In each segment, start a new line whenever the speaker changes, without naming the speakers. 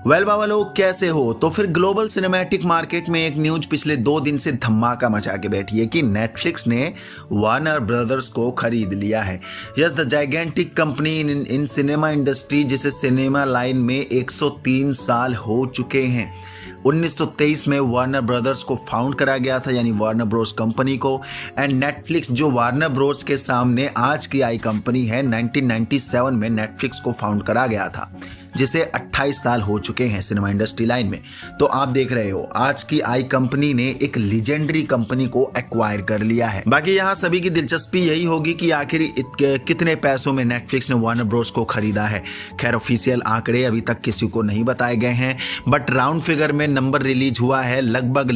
बाबा लोग कैसे हो। तो फिर ग्लोबल सिनेमैटिक मार्केट में एक न्यूज पिछले 2 दिन से धमाका मचा के बैठी है कि नेटफ्लिक्स ने वार्नर ब्रदर्स को खरीद लिया है। Yes, the gigantic company in cinema industry, जिसे सिनेमा लाइन में 103 साल हो चुके हैं। 1923 में वार्नर ब्रदर्स को फाउंड करा गया था, यानी वार्नर ब्रोस कंपनी को। एंड नेटफ्लिक्स जो वार्नर ब्रोस के सामने आज की आई कंपनी है, 1997 में नेटफ्लिक्स को फाउंड करा गया था, जिसे 28 साल हो चुके हैं सिनेमा इंडस्ट्री लाइन में। तो आप देख रहे हो आज की आई कंपनी ने एक लीजेंडरी कंपनी को एक्वायर कर लिया है। बाकी यहाँ सभी की दिलचस्पी यही होगी कि आखिर कितने पैसों में नेटफ्लिक्स ने वार्नर ब्रोस को खरीदा है। खैर ऑफिशियल आंकड़े अभी तक किसी को नहीं बताए गए हैं, बट राउंड फिगर में नंबर रिलीज हुआ है, लगभग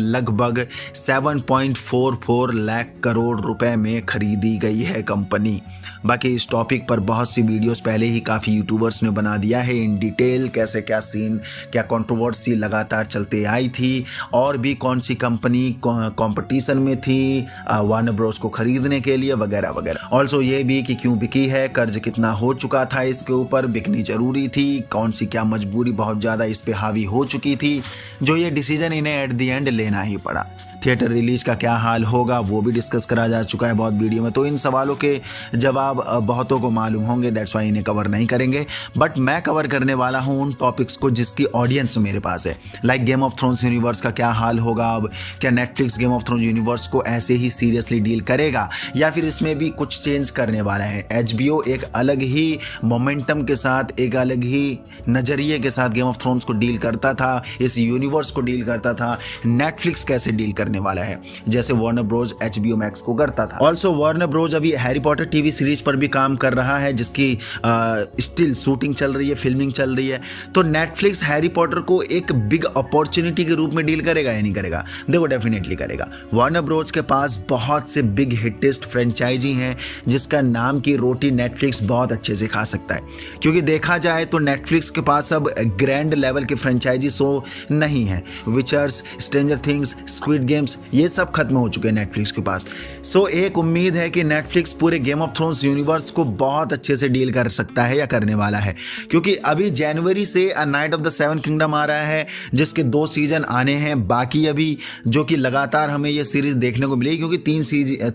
7.44 लाख करोड़ रुपए में खरीदी गई है कंपनी। बाकी इस टॉपिक पर बहुत सी वीडियोस पहले ही काफ़ी यूट्यूबर्स ने बना दिया है इन डिटेल, कैसे क्या सीन, क्या कंट्रोवर्सी लगातार चलते आई थी, और भी कौन सी कंपनी कंपटीशन में थी वार्नर ब्रोस को खरीदने के लिए, वगैरह वगैरह। ऑल्सो ये भी कि क्यों बिकी है, कर्ज कितना हो चुका था इसके ऊपर, बिकनी जरूरी थी, कौन सी क्या मजबूरी बहुत ज़्यादा इस पे हावी हो चुकी थी, जो ये डिसीजन इन्हें एट द एंड लेना ही पड़ा। थिएटर रिलीज का क्या हाल होगा वो भी डिस्कस करा जा चुका है बहुत वीडियो में, तो इन सवालों के जवाब बहुतों को मालूम होंगे, दैट्स वाई इन्हें कवर नहीं करेंगे। बट मैं कवर करने वाला हूं उन टॉपिक्स को जिसकी ऑडियंस मेरे पास है। Like game of thrones universe का क्या हाल होगा अब, क्या Netflix game of thrones universe को ऐसे ही सीरियसली डील करेगा या फिर इसमें भी कुछ चेंज करने वाला है। HBO एक अलग ही मोमेंटम के साथ, एक अलग ही नजरिए के साथ गेम ऑफ थ्रोन्स को डील करता था, इस यूनिवर्स को डील करता था। नेटफ्लिक्स कैसे डील करने वाला है, जैसे वार्नर ब्रोस HBO मैक्स को करता था। ऑल्सो वार्नर ब्रोस अभी हैरी पॉटर टीवी सीरीज पर भी काम कर रहा है, जिसकी स्टिल शूटिंग चल रही है, फिल्मिंग चल रही है। तो नेटफ्लिक्स हैरी पॉटर को एक बिग अपॉर्चुनिटी के रूप में डील करेगा या नहीं करेगा? देखो डेफिनेटली करेगा। वार्नर ब्रोस के पास बहुत से बिग हिटेस्ट फ्रेंचाइजी हैं, जिसका नाम की रोटी नेटफ्लिक्स बहुत अच्छे से खा सकता है। क्योंकि देखा जाए तो नेटफ्लिक्स के पास अब ग्रैंड लेवल के फ्रेंचाइजी शो नहीं है। विचर्स, स्ट्रेंजर थिंग्स, स्क्विड गेम्स, ये सब खत्म हो चुके हैं नेटफ्लिक्स के पास। सो एक उम्मीद है कि नेटफ्लिक्स पूरे गेम ऑफ थ्रोन्स यूनिवर्स को बहुत अच्छे से डील कर सकता है या करने वाला है। क्योंकि अभी जनवरी से a knight of the seven kingdom आ रहा है, जिसके 2 सीजन आने हैं बाकी अभी, जो कि लगातार हमें ये सीरीज देखने को मिलेगी, क्योंकि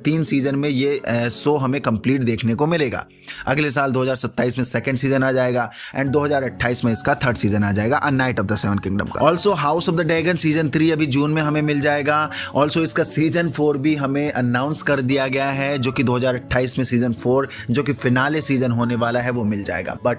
3 सीजन में ये शो हमें कंप्लीट देखने को मिलेगा। अगले साल 2027 में सेकंड सीजन आ जाएगा एंड 2028 में इसका 3rd सीजन आ जाएगा a knight of the seven kingdom का। Also house of the dragon season 3 अभी जून में हमें मिल जाएगा। ऑल्सो इसका सीजन 4 भी हमें अनाउंस कर दिया गया है, जो कि 2028 में सीजन 4, जो कि फिनाले सीजन होने वाला है, वो मिल जाएगा। बट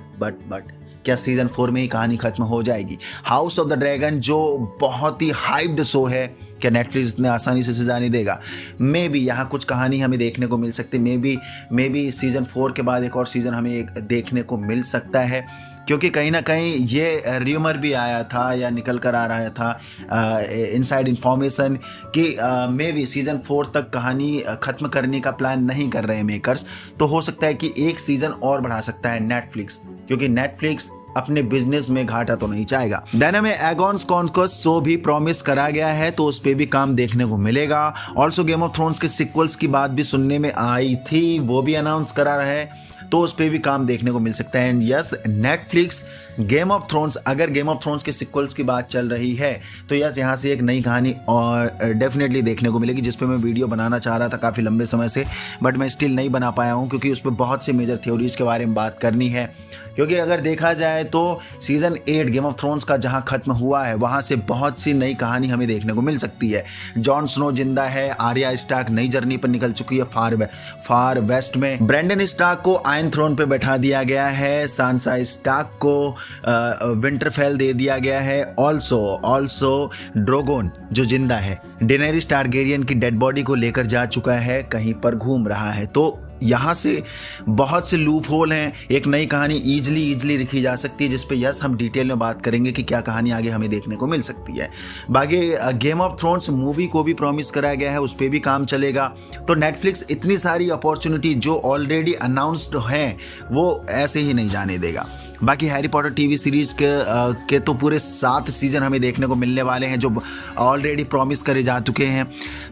क्या सीजन 4 में ही कहानी खत्म हो जाएगी? हाउस ऑफ द ड्रैगन जो बहुत ही हाइप्ड शो है, क्या नेटफ्लिक्स इतने आसानी से सजा नहीं देगा? मे बी यहाँ कुछ कहानी हमें देखने को मिल सकती है। मे बी सीजन 4 के बाद एक और सीजन हमें देखने को मिल सकता है, क्योंकि कहीं ना कहीं ये र्यूमर भी आया था या निकल कर आ रहा था इनसाइड इंफॉर्मेशन कि मे बी सीजन 4 तक कहानी ख़त्म करने का प्लान नहीं कर रहे हैं मेकर्स। तो हो सकता है कि एक सीज़न और बढ़ा सकता है नेटफ्लिक्स, क्योंकि नेटफ्लिक्स अपने बिजनेस में घाटा तो नहीं चाहेगा। देन में एगॉन्स कॉन्क्वेस्ट शो भी प्रॉमिस करा गया है, तो उस पर भी काम देखने को मिलेगा। ऑल्सो गेम ऑफ थ्रोन्स के सिक्वल्स की बात भी सुनने में आई थी, वो भी अनाउंस करा रहा है, तो उस पर भी काम देखने को मिल सकता है। And yes, Netflix game of thrones, अगर गेम ऑफ थ्रोन्स के सिक्वल्स की बात चल रही है तो यस, यहाँ से एक नई कहानी और डेफिनेटली देखने को मिलेगी, जिस पे मैं वीडियो बनाना चाह रहा था काफ़ी लंबे समय से, बट मैं स्टिल नहीं बना पाया हूँ, क्योंकि उस पर बहुत से मेजर थ्योरीज के बारे में बात करनी है। क्योंकि अगर देखा जाए तो सीजन 8 गेम ऑफ थ्रोन्स का जहाँ खत्म हुआ है, वहाँ से बहुत सी नई कहानी हमें देखने को मिल सकती है। जॉन स्नो जिंदा है, आर्या स्टार्क नई जर्नी पर निकल चुकी है फार वेस्ट में, ब्रेंडन स्टार्क को आयरन थ्रोन पे बैठा दिया गया है, सांसा स्टार्क को विंटरफेल दे दिया गया है। ऑल्सो ड्रोगोन जो जिंदा है, डेनेरिस टारगेरियन की डेड बॉडी को लेकर जा चुका है, कहीं पर घूम रहा है। तो यहाँ से बहुत से लूप होल हैं, एक नई कहानी इजली लिखी जा सकती है, जिस पे यस हम डिटेल में बात करेंगे कि क्या कहानी आगे हमें देखने को मिल सकती है। बाकी गेम ऑफ थ्रोन्स मूवी को भी प्रॉमिस कराया गया है, उस पर भी काम चलेगा। तो नेटफ्लिक्स इतनी सारी अपॉर्चुनिटी जो ऑलरेडी अनाउंस्ड हैं वो ऐसे ही नहीं जाने देगा। बाकी हैरी पॉटर टीवी सीरीज के तो पूरे 7 सीजन हमें देखने को मिलने वाले हैं जो ऑलरेडी प्रॉमिस करे जा चुके हैं।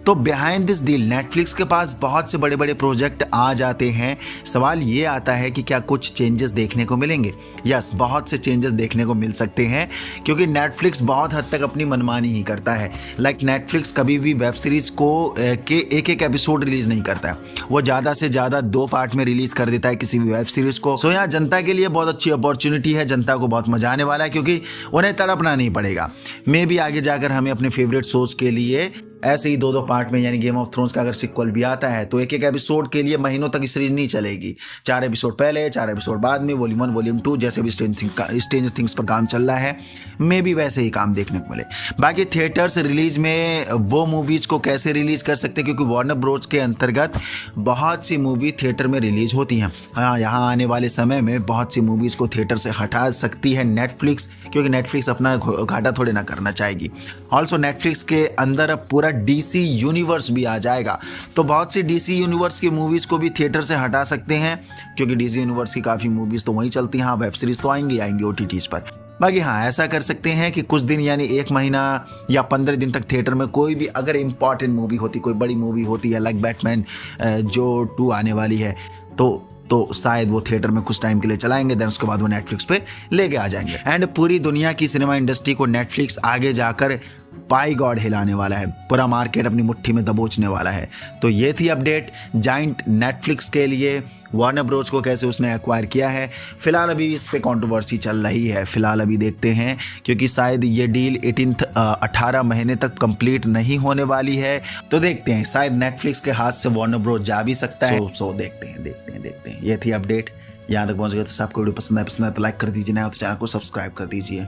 तो बिहाइंड दिस डील नेटफ्लिक्स के पास बहुत से बड़े बड़े प्रोजेक्ट आ जाते हैं। सवाल ये आता है कि क्या कुछ चेंजेस देखने को मिलेंगे? यस, बहुत से चेंजेस देखने को मिल सकते हैं क्योंकि नेटफ्लिक्स बहुत हद तक अपनी मनमानी ही करता है। लाइक नेटफ्लिक्स कभी भी वेब सीरीज को के एक एपिसोड रिलीज नहीं करता है, वो ज़्यादा से ज़्यादा 2 पार्ट में रिलीज कर देता है किसी भी वेब सीरीज को। सो यहाँ जनता के लिए बहुत अच्छी अपॉर्चुनिटी है, जनता को बहुत मजा आने वाला है क्योंकि उन्हें तड़पना नहीं पड़ेगा। मे भी आगे जाकर हमें अपने फेवरेट शोज के लिए ऐसे ही 2 पार्ट में, यानी गेम ऑफ थ्रोन्स का अगर सिक्वल भी आता है तो एक एपिसोड के लिए महीनों तक सीरीज नहीं चलेगी। 4 एपिसोड पहले, 4 एपिसोड बाद में, वॉल्यूम 1 वॉल्यूम 2 जैसे भी स्ट्रेंजर थिंग्स पर काम चल रहा है, मे भी वैसे ही काम देखने को मिले। बाकी थिएटर्स रिलीज में वो मूवीज को कैसे रिलीज कर सकते हैं क्योंकि वार्नर ब्रोस के अंतर्गत बहुत सी मूवी थिएटर में रिलीज होती हैं। हाँ, यहाँ आने वाले समय में बहुत सी मूवीज को थिएटर से हटा सकती है नेटफ्लिक्स, क्योंकि नेटफ्लिक्स अपना घाटा थोड़े ना करना चाहेगी। ऑल्सो नेटफ्लिक्स के अंदर अब पूरा डीसी यूनिवर्स भी आ जाएगा, तो बहुत सी डीसी यूनिवर्स की मूवीज को भी थिएटर से हटा सकते हैं क्योंकि डीसी यूनिवर्स की काफ़ी मूवीज तो वहीं चलती हैं। हाँ, वेब सीरीज तो आएंगी ओटीटीज पर। बाकी हाँ, ऐसा कर सकते हैं कि कुछ दिन यानी 1 महीना या 15 दिन तक थिएटर में कोई भी अगर इंपॉर्टेंट मूवी होती, कोई बड़ी मूवी होती है लाइक बैटमैन जो 2 आने वाली है, तो शायद वो थिएटर में कुछ टाइम के लिए चलाएंगे, देन उसके बाद वो नेटफ्लिक्स पे लेके आ जाएंगे। एंड पूरी दुनिया की सिनेमा इंडस्ट्री को नेटफ्लिक्स आगे जाकर पाई गॉड हिलाने वाला है, पूरा मार्केट अपनी मुट्ठी में दबोचने वाला है। तो ये थी अपडेट जाइंट नेटफ्लिक्स के लिए, वार्नर ब्रोस को कैसे उसने एक्वायर किया है। फिलहाल अभी इस पे कंट्रोवर्सी चल रही है, फिलहाल अभी देखते हैं क्योंकि शायद ये डील 18 महीने तक कंप्लीट नहीं होने वाली है। तो देखते हैं, शायद नेटफ्लिक्स के हाथ से वार्नर ब्रोस जा भी सकता है। सो देखते हैं। ये थी अपडेट। यहाँ तक पहुँच गए तो आपको वीडियो पसंद है तो लाइक कर दीजिए, ना तो चैनल को सब्सक्राइब कर दीजिए।